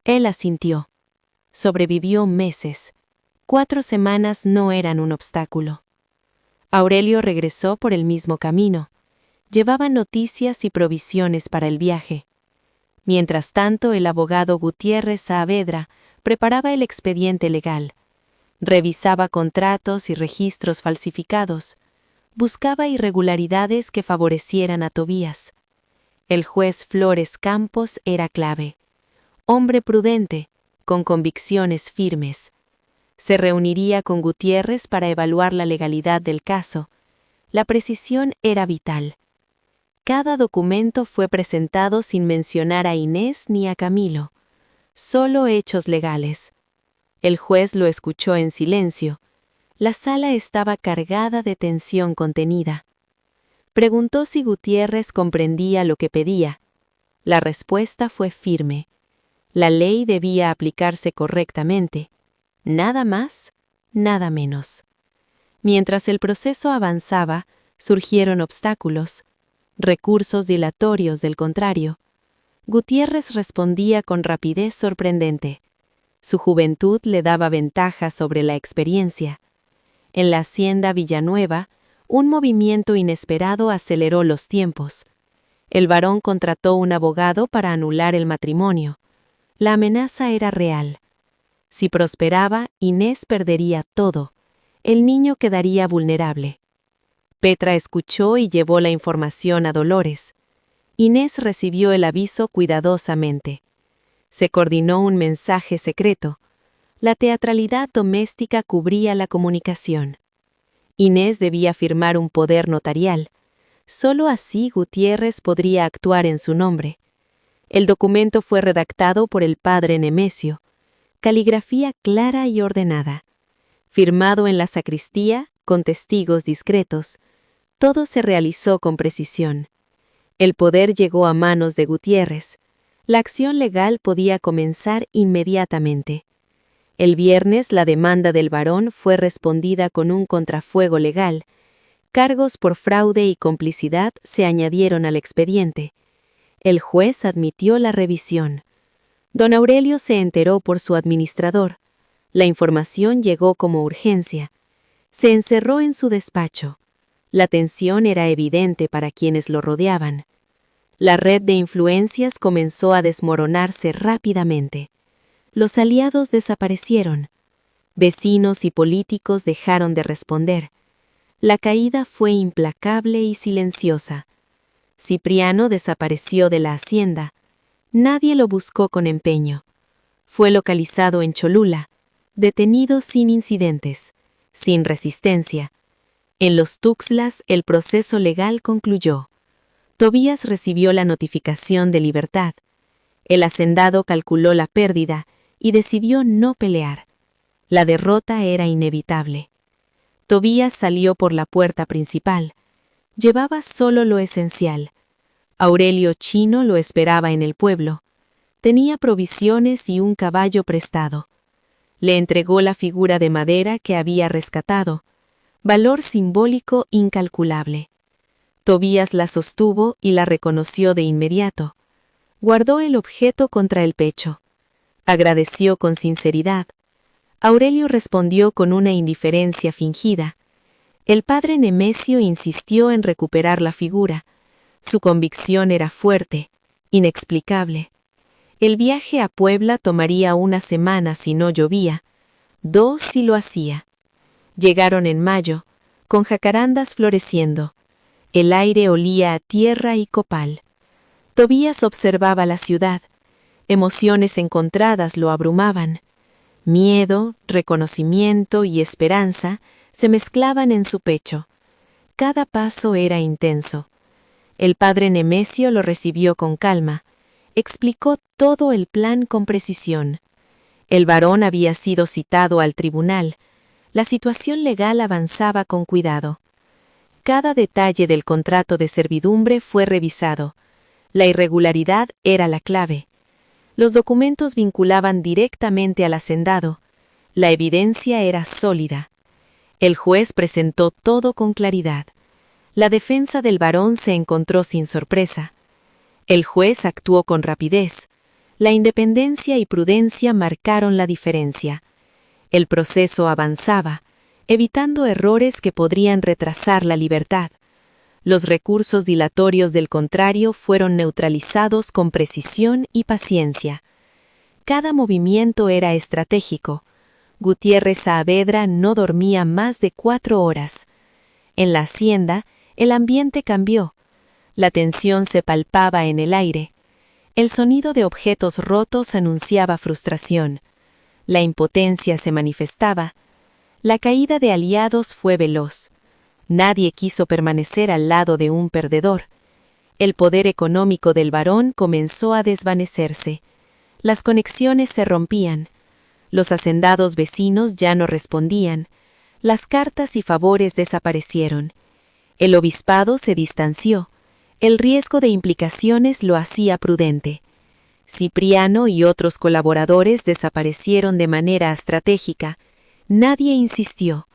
Él asintió. Sobrevivió meses. 4 semanas no eran un obstáculo. Aurelio regresó por el mismo camino. Llevaba noticias y provisiones para el viaje. Mientras tanto, el abogado Gutiérrez Saavedra preparaba el expediente legal. Revisaba contratos y registros falsificados. Buscaba irregularidades que favorecieran a Tobías. El juez Flores Campos era clave. Hombre prudente, con convicciones firmes. Se reuniría con Gutiérrez para evaluar la legalidad del caso. La precisión era vital. Cada documento fue presentado sin mencionar a Inés ni a Camilo. Solo hechos legales. El juez lo escuchó en silencio. La sala estaba cargada de tensión contenida. Preguntó si Gutiérrez comprendía lo que pedía. La respuesta fue firme. La ley debía aplicarse correctamente. Nada más, nada menos. Mientras el proceso avanzaba, surgieron obstáculos, recursos dilatorios del contrario. Gutiérrez respondía con rapidez sorprendente. Su juventud le daba ventaja sobre la experiencia. En la hacienda Villanueva, un movimiento inesperado aceleró los tiempos. El varón contrató un abogado para anular el matrimonio. La amenaza era real. Si prosperaba, Inés perdería todo. El niño quedaría vulnerable. Petra escuchó y llevó la información a Dolores. Inés recibió el aviso cuidadosamente. Se coordinó un mensaje secreto. La teatralidad doméstica cubría la comunicación. Inés debía firmar un poder notarial. Solo así Gutiérrez podría actuar en su nombre. El documento fue redactado por el padre Nemesio. Caligrafía clara y ordenada. Firmado en la sacristía, con testigos discretos. Todo se realizó con precisión. El poder llegó a manos de Gutiérrez. La acción legal podía comenzar inmediatamente. El viernes la demanda del varón fue respondida con un contrafuego legal. Cargos por fraude y complicidad se añadieron al expediente. El juez admitió la revisión. Don Aurelio se enteró por su administrador. La información llegó como urgencia. Se encerró en su despacho. La tensión era evidente para quienes lo rodeaban. La red de influencias comenzó a desmoronarse rápidamente. Los aliados desaparecieron. Vecinos y políticos dejaron de responder. La caída fue implacable y silenciosa. Cipriano desapareció de la hacienda. Nadie lo buscó con empeño. Fue localizado en Cholula, detenido sin incidentes, sin resistencia. En los Tuxtlas el proceso legal concluyó. Tobías recibió la notificación de libertad. El hacendado calculó la pérdida y decidió no pelear. La derrota era inevitable. Tobías salió por la puerta principal. Llevaba solo lo esencial. Aurelio Chino lo esperaba en el pueblo. Tenía provisiones y un caballo prestado. Le entregó la figura de madera que había rescatado, valor simbólico incalculable. Tobías la sostuvo y la reconoció de inmediato. Guardó el objeto contra el pecho. Agradeció con sinceridad. Aurelio respondió con una indiferencia fingida. El padre Nemesio insistió en recuperar la figura. Su convicción era fuerte, inexplicable. El viaje a Puebla tomaría una semana si no llovía, 2 si lo hacía. Llegaron en mayo, con jacarandas floreciendo. El aire olía a tierra y copal. Tobías observaba la ciudad. Emociones encontradas lo abrumaban. Miedo, reconocimiento y esperanza se mezclaban en su pecho. Cada paso era intenso. El padre Nemesio lo recibió con calma. Explicó todo el plan con precisión. El varón había sido citado al tribunal. La situación legal avanzaba con cuidado. Cada detalle del contrato de servidumbre fue revisado. La irregularidad era la clave. Los documentos vinculaban directamente al hacendado. La evidencia era sólida. El juez presentó todo con claridad. La defensa del varón se encontró sin sorpresa. El juez actuó con rapidez. La independencia y prudencia marcaron la diferencia. El proceso avanzaba, evitando errores que podrían retrasar la libertad. Los recursos dilatorios del contrario fueron neutralizados con precisión y paciencia. Cada movimiento era estratégico. Gutiérrez Saavedra no dormía más de 4 horas. En la hacienda, el ambiente cambió. La tensión se palpaba en el aire. El sonido de objetos rotos anunciaba frustración. La impotencia se manifestaba. La caída de aliados fue veloz. Nadie quiso permanecer al lado de un perdedor. El poder económico del varón comenzó a desvanecerse. Las conexiones se rompían. Los hacendados vecinos ya no respondían. Las cartas y favores desaparecieron. El obispado se distanció. El riesgo de implicaciones lo hacía prudente. Cipriano y otros colaboradores desaparecieron de manera estratégica. Nadie insistió.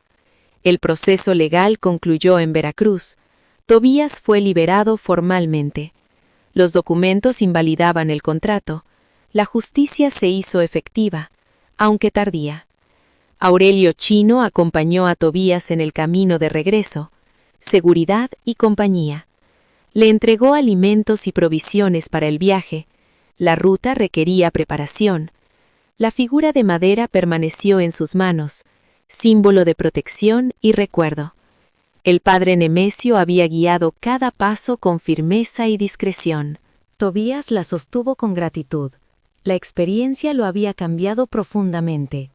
El proceso legal concluyó en Veracruz. Tobías fue liberado formalmente. Los documentos invalidaban el contrato. La justicia se hizo efectiva, aunque tardía. Aurelio Chino acompañó a Tobías en el camino de regreso. Seguridad y compañía. Le entregó alimentos y provisiones para el viaje. La ruta requería preparación. La figura de madera permaneció en sus manos, símbolo de protección y recuerdo. El padre Nemesio había guiado cada paso con firmeza y discreción. Tobías la sostuvo con gratitud. La experiencia lo había cambiado profundamente.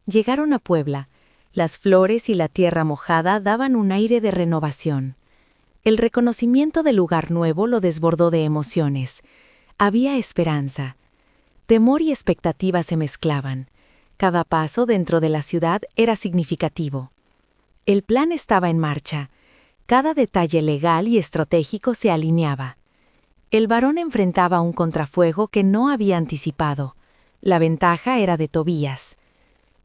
Llegaron a Puebla. Las flores y la tierra mojada daban un aire de renovación. El reconocimiento del lugar nuevo lo desbordó de emociones. Había esperanza. Temor y expectativa se mezclaban. Cada paso dentro de la ciudad era significativo. El plan estaba en marcha. Cada detalle legal y estratégico se alineaba. El varón enfrentaba un contrafuego que no había anticipado. La ventaja era de Tobías.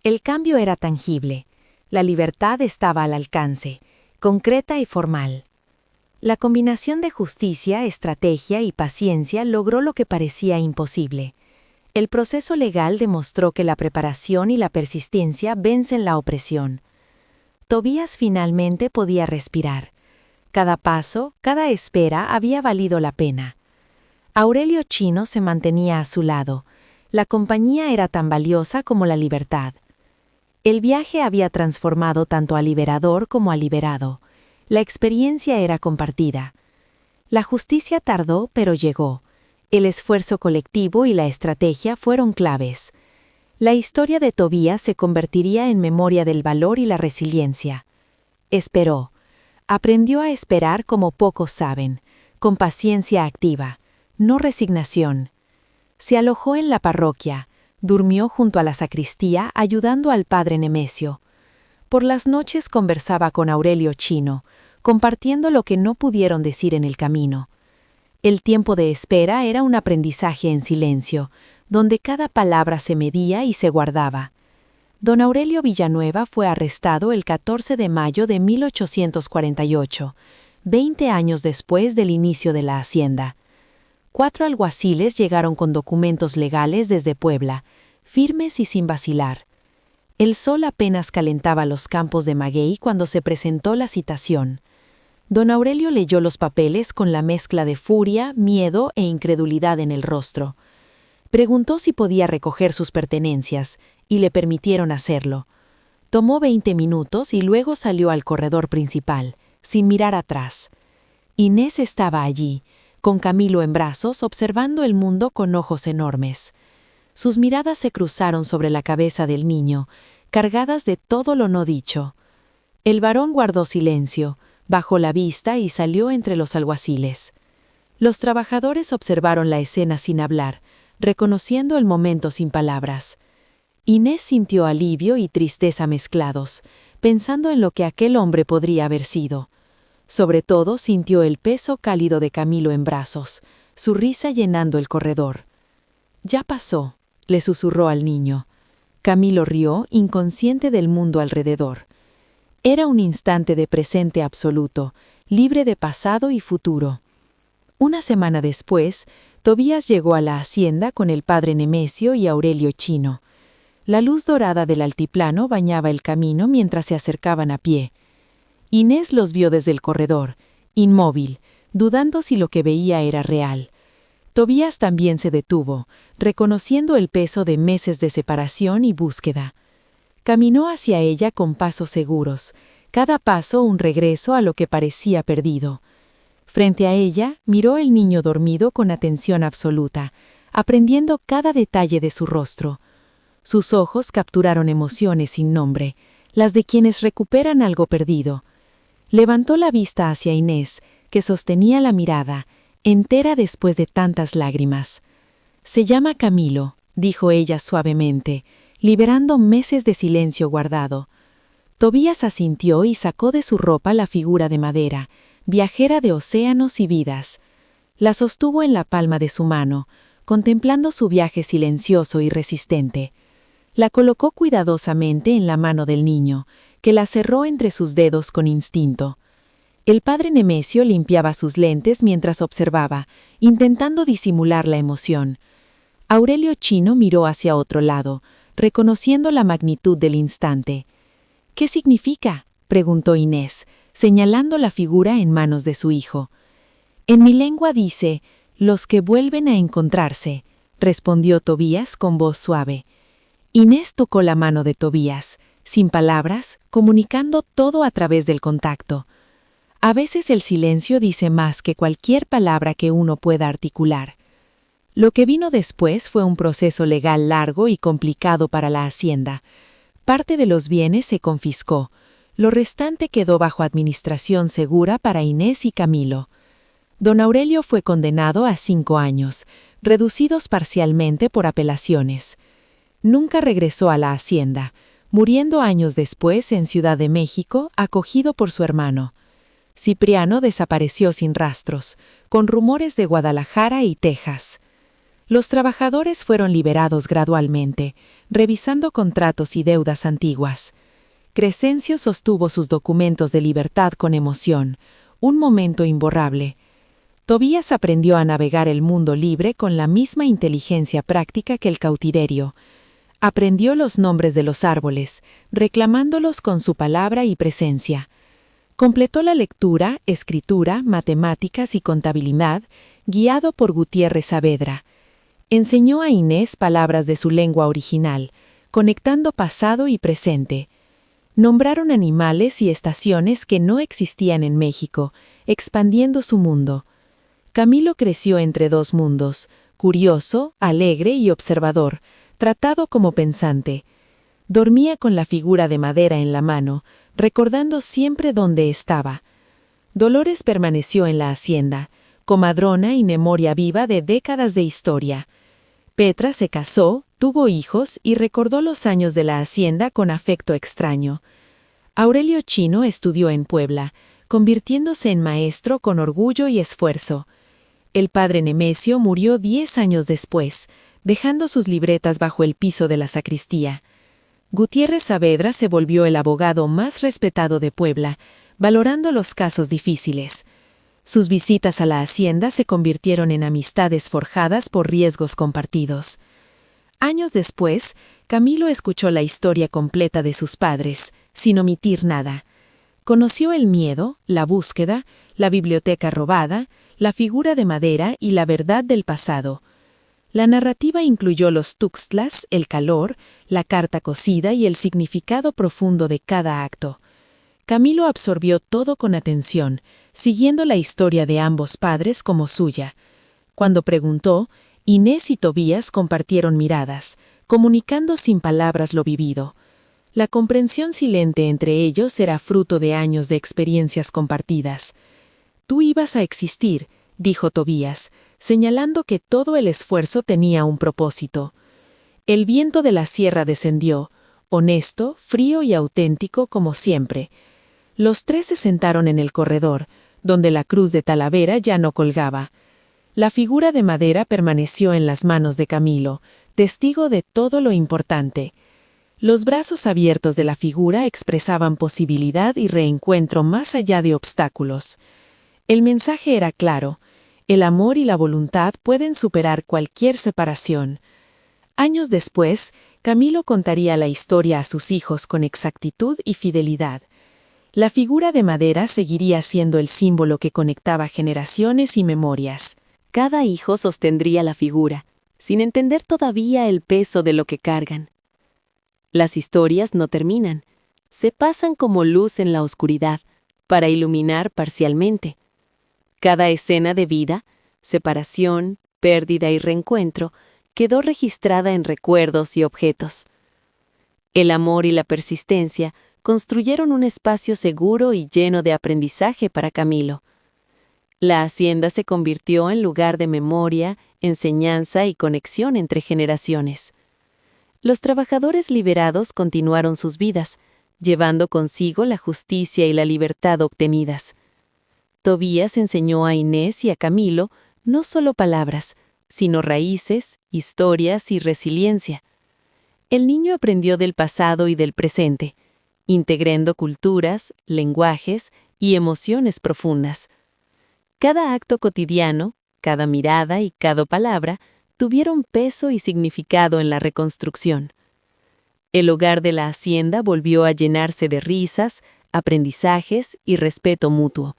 El cambio era tangible. La libertad estaba al alcance, concreta y formal. La combinación de justicia, estrategia y paciencia logró lo que parecía imposible. El proceso legal demostró que la preparación y la persistencia vencen la opresión. Tobías finalmente podía respirar. Cada paso, cada espera había valido la pena. Aurelio Chino se mantenía a su lado. La compañía era tan valiosa como la libertad. El viaje había transformado tanto al liberador como al liberado. La experiencia era compartida. La justicia tardó, pero llegó. El esfuerzo colectivo y la estrategia fueron claves. La historia de Tobías se convertiría en memoria del valor y la resiliencia. Esperó. Aprendió a esperar como pocos saben, con paciencia activa, no resignación. Se alojó en la parroquia, durmió junto a la sacristía ayudando al padre Nemesio. Por las noches conversaba con Aurelio Chino, compartiendo lo que no pudieron decir en el camino. El tiempo de espera era un aprendizaje en silencio, donde cada palabra se medía y se guardaba. Don Aurelio Villanueva fue arrestado el 14 de mayo de 1848, 20 años después del inicio de la hacienda. 4 alguaciles llegaron con documentos legales desde Puebla, firmes y sin vacilar. El sol apenas calentaba los campos de maguey cuando se presentó la citación. Don Aurelio leyó los papeles con la mezcla de furia, miedo e incredulidad en el rostro. Preguntó si podía recoger sus pertenencias, y le permitieron hacerlo. Tomó 20 minutos y luego salió al corredor principal, sin mirar atrás. Inés estaba allí, con Camilo en brazos, observando el mundo con ojos enormes. Sus miradas se cruzaron sobre la cabeza del niño, cargadas de todo lo no dicho. El varón guardó silencio, bajó la vista y salió entre los alguaciles. Los trabajadores observaron la escena sin hablar, reconociendo el momento sin palabras. Inés sintió alivio y tristeza mezclados, pensando en lo que aquel hombre podría haber sido. Sobre todo sintió el peso cálido de Camilo en brazos, su risa llenando el corredor. «Ya pasó», le susurró al niño. Camilo rió, inconsciente del mundo alrededor. Era un instante de presente absoluto, libre de pasado y futuro. Una semana después, Tobías llegó a la hacienda con el padre Nemesio y Aurelio Chino. La luz dorada del altiplano bañaba el camino mientras se acercaban a pie. Inés los vio desde el corredor, inmóvil, dudando si lo que veía era real. Tobías también se detuvo, reconociendo el peso de meses de separación y búsqueda. Caminó hacia ella con pasos seguros, cada paso un regreso a lo que parecía perdido. Frente a ella, miró el niño dormido con atención absoluta, aprendiendo cada detalle de su rostro. Sus ojos capturaron emociones sin nombre, las de quienes recuperan algo perdido. Levantó la vista hacia Inés, que sostenía la mirada, entera después de tantas lágrimas. «Se llama Camilo», dijo ella suavemente, liberando meses de silencio guardado. Tobías asintió y sacó de su ropa la figura de madera, viajera de océanos y vidas. La sostuvo en la palma de su mano, contemplando su viaje silencioso y resistente. La colocó cuidadosamente en la mano del niño, que la cerró entre sus dedos con instinto. El padre Nemesio limpiaba sus lentes mientras observaba, intentando disimular la emoción. Aurelio Chino miró hacia otro lado, reconociendo la magnitud del instante. «¿Qué significa?», preguntó Inés, señalando la figura en manos de su hijo. «En mi lengua dice, los que vuelven a encontrarse», respondió Tobías con voz suave. Inés tocó la mano de Tobías, sin palabras, comunicando todo a través del contacto. A veces el silencio dice más que cualquier palabra que uno pueda articular. Lo que vino después fue un proceso legal largo y complicado para la hacienda. Parte de los bienes se confiscó, lo restante quedó bajo administración segura para Inés y Camilo. Don Aurelio fue condenado a 5 años, reducidos parcialmente por apelaciones. Nunca regresó a la hacienda, muriendo años después en Ciudad de México, acogido por su hermano. Cipriano desapareció sin rastros, con rumores de Guadalajara y Texas. Los trabajadores fueron liberados gradualmente, revisando contratos y deudas antiguas. Crescencio sostuvo sus documentos de libertad con emoción, un momento imborrable. Tobías aprendió a navegar el mundo libre con la misma inteligencia práctica que el cautiverio. Aprendió los nombres de los árboles, reclamándolos con su palabra y presencia. Completó la lectura, escritura, matemáticas y contabilidad, guiado por Gutiérrez Saavedra. Enseñó a Inés palabras de su lengua original, conectando pasado y presente. Nombraron animales y estaciones que no existían en México, expandiendo su mundo. Camilo creció entre dos mundos, curioso, alegre y observador, tratado como pensante. Dormía con la figura de madera en la mano, recordando siempre dónde estaba. Dolores permaneció en la hacienda, comadrona y memoria viva de décadas de historia. Petra se casó, tuvo hijos y recordó los años de la hacienda con afecto extraño. Aurelio Chino estudió en Puebla, convirtiéndose en maestro con orgullo y esfuerzo. El padre Nemesio murió 10 años después, dejando sus libretas bajo el piso de la sacristía. Gutiérrez Saavedra se volvió el abogado más respetado de Puebla, valorando los casos difíciles. Sus visitas a la hacienda se convirtieron en amistades forjadas por riesgos compartidos. Años después, Camilo escuchó la historia completa de sus padres, sin omitir nada. Conoció el miedo, la búsqueda, la biblioteca robada, la figura de madera y la verdad del pasado. La narrativa incluyó los tuxtlas, el calor, la carta cosida y el significado profundo de cada acto. Camilo absorbió todo con atención, siguiendo la historia de ambos padres como suya. Cuando preguntó, Inés y Tobías compartieron miradas, comunicando sin palabras lo vivido. La comprensión silente entre ellos era fruto de años de experiencias compartidas. «Tú ibas a existir», dijo Tobías, señalando que todo el esfuerzo tenía un propósito. El viento de la sierra descendió, honesto, frío y auténtico como siempre. Los tres se sentaron en el corredor, donde la cruz de Talavera ya no colgaba. La figura de madera permaneció en las manos de Camilo, testigo de todo lo importante. Los brazos abiertos de la figura expresaban posibilidad y reencuentro más allá de obstáculos. El mensaje era claro: el amor y la voluntad pueden superar cualquier separación. Años después, Camilo contaría la historia a sus hijos con exactitud y fidelidad. La figura de madera seguiría siendo el símbolo que conectaba generaciones y memorias. Cada hijo sostendría la figura, sin entender todavía el peso de lo que cargan. Las historias no terminan, se pasan como luz en la oscuridad, para iluminar parcialmente. Cada escena de vida, separación, pérdida y reencuentro, quedó registrada en recuerdos y objetos. El amor y la persistencia construyeron un espacio seguro y lleno de aprendizaje para Camilo. La hacienda se convirtió en lugar de memoria, enseñanza y conexión entre generaciones. Los trabajadores liberados continuaron sus vidas, llevando consigo la justicia y la libertad obtenidas. Tobías enseñó a Inés y a Camilo no solo palabras, sino raíces, historias y resiliencia. El niño aprendió del pasado y del presente, integrando culturas, lenguajes y emociones profundas. Cada acto cotidiano, cada mirada y cada palabra tuvieron peso y significado en la reconstrucción. El hogar de la hacienda volvió a llenarse de risas, aprendizajes y respeto mutuo.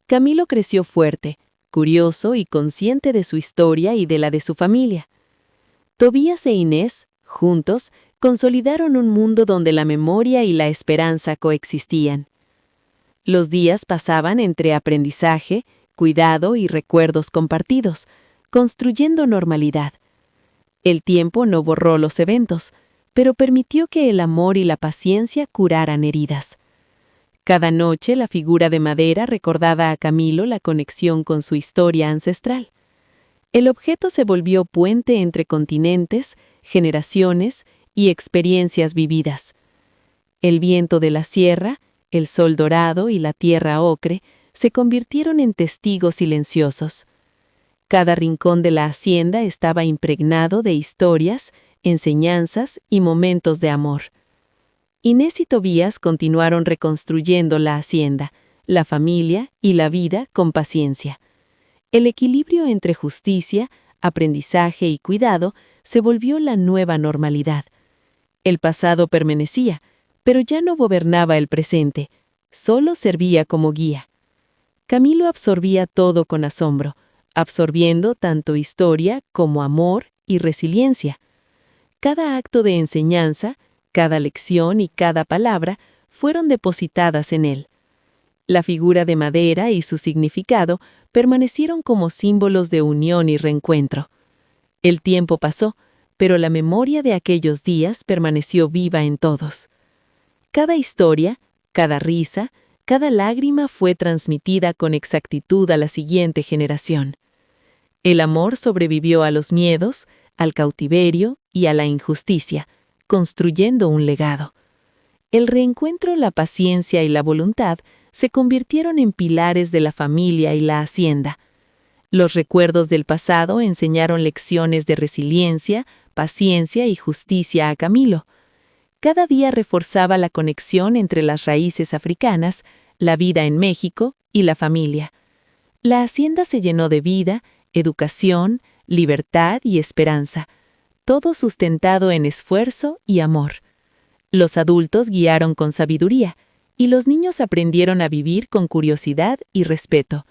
Camilo creció fuerte, curioso y consciente de su historia y de la de su familia. Tobías e Inés, juntos, consolidaron un mundo donde la memoria y la esperanza coexistían. Los días pasaban entre aprendizaje, cuidado y recuerdos compartidos, construyendo normalidad. El tiempo no borró los eventos, pero permitió que el amor y la paciencia curaran heridas. Cada noche la figura de madera recordaba a Camilo la conexión con su historia ancestral. El objeto se volvió puente entre continentes, generaciones y experiencias vividas. El viento de la sierra, el sol dorado y la tierra ocre se convirtieron en testigos silenciosos. Cada rincón de la hacienda estaba impregnado de historias, enseñanzas y momentos de amor. Inés y Tobías continuaron reconstruyendo la hacienda, la familia y la vida con paciencia. El equilibrio entre justicia, aprendizaje y cuidado se volvió la nueva normalidad. El pasado permanecía, pero ya no gobernaba el presente, solo servía como guía. Camilo absorbía todo con asombro, absorbiendo tanto historia como amor y resiliencia. Cada acto de enseñanza, cada lección y cada palabra fueron depositadas en él. La figura de madera y su significado permanecieron como símbolos de unión y reencuentro. El tiempo pasó, pero la memoria de aquellos días permaneció viva en todos. Cada historia, cada risa, cada lágrima fue transmitida con exactitud a la siguiente generación. El amor sobrevivió a los miedos, al cautiverio y a la injusticia, construyendo un legado. El reencuentro, la paciencia y la voluntad se convirtieron en pilares de la familia y la hacienda. Los recuerdos del pasado enseñaron lecciones de resiliencia, paciencia y justicia a Camilo. Cada día reforzaba la conexión entre las raíces africanas, la vida en México y la familia. La hacienda se llenó de vida, educación, libertad y esperanza, todo sustentado en esfuerzo y amor. Los adultos guiaron con sabiduría, y los niños aprendieron a vivir con curiosidad y respeto.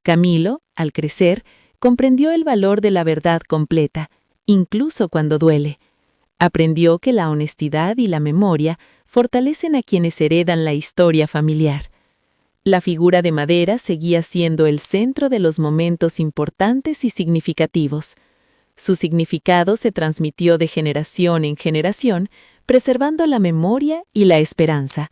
Camilo, al crecer, comprendió el valor de la verdad completa, incluso cuando duele. Aprendió que la honestidad y la memoria fortalecen a quienes heredan la historia familiar. La figura de madera seguía siendo el centro de los momentos importantes y significativos. Su significado se transmitió de generación en generación, preservando la memoria y la esperanza.